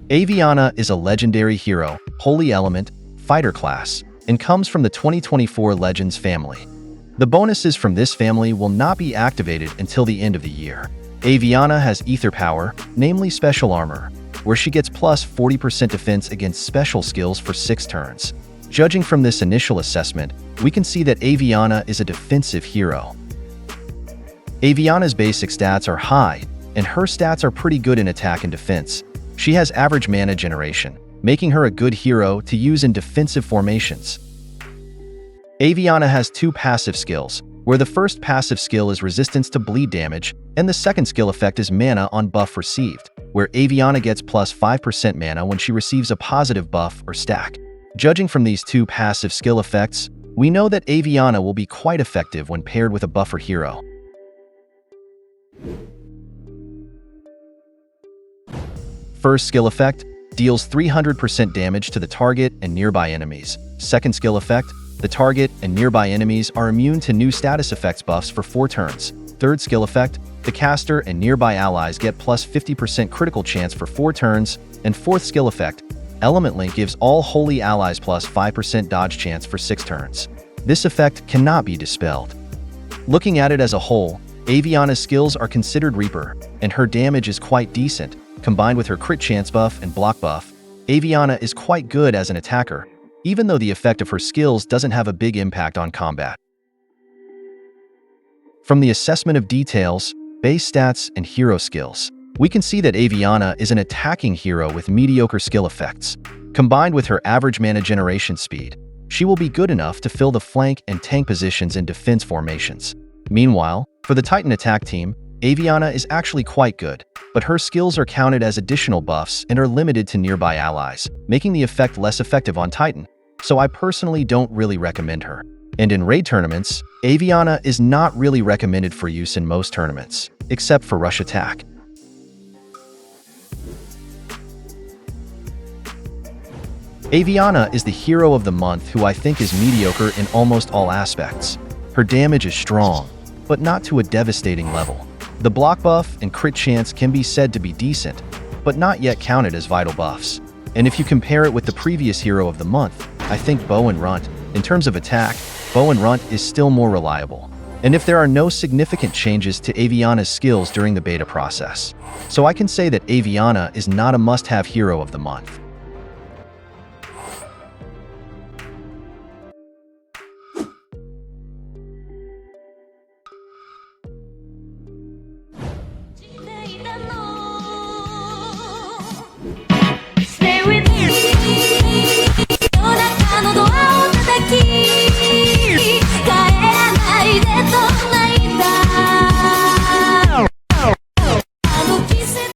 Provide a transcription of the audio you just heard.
Aviana is a legendary hero, holy element, fighter class, and comes from the 2024 Legends family. The bonuses from this family will not be activated until the end of the year. Aviana has Aether power, namely special armor, where she gets plus 40% defense against special skills for 6 turns. Judging from this initial assessment, we can see that Aviana is a defensive hero. Aviana's basic stats are high, and her stats are pretty good in attack and defense. She has average mana generation, making her a good hero to use in defensive formations. Aviana has 2 passive skills, where the first passive skill is resistance to bleed damage, and the second skill effect is mana on buff received, where Aviana gets plus 5% mana when she receives a positive buff or stack. Judging from these 2 passive skill effects, we know that Aviana will be quite effective when paired with a buffer hero. First skill effect, deals 300% damage to the target and nearby enemies. Second skill effect, the target and nearby enemies are immune to new status effects buffs for 4 turns. Third skill effect, the caster and nearby allies get plus 50% critical chance for 4 turns. And fourth skill effect, Element Link gives all holy allies plus 5% dodge chance for 6 turns. This effect cannot be dispelled. Looking at it as a whole, Aviana's skills are considered Reaper, and her damage is quite decent. Combined with her crit chance buff and block buff, Aviana is quite good as an attacker, even though the effect of her skills doesn't have a big impact on combat. From the assessment of details, base stats, and hero skills, we can see that Aviana is an attacking hero with mediocre skill effects. Combined with her average mana generation speed, she will be good enough to fill the flank and tank positions in defense formations. Meanwhile, for the Titan attack team, Aviana is actually quite good, but her skills are counted as additional buffs and are limited to nearby allies, making the effect less effective on Titan, so I personally don't really recommend her. And in raid tournaments, Aviana is not really recommended for use in most tournaments, except for rush attack. Aviana is the hero of the month who I think is mediocre in almost all aspects. Her damage is strong, but not to a devastating level. The block buff and crit chance can be said to be decent, but not yet counted as vital buffs. And if you compare it with the previous hero of the month, I think Bo Runt. In terms of attack, Bo Runt is still more reliable. And if there are no significant changes to Aviana's skills during the beta process, so I can say that Aviana is not a must-have hero of the month.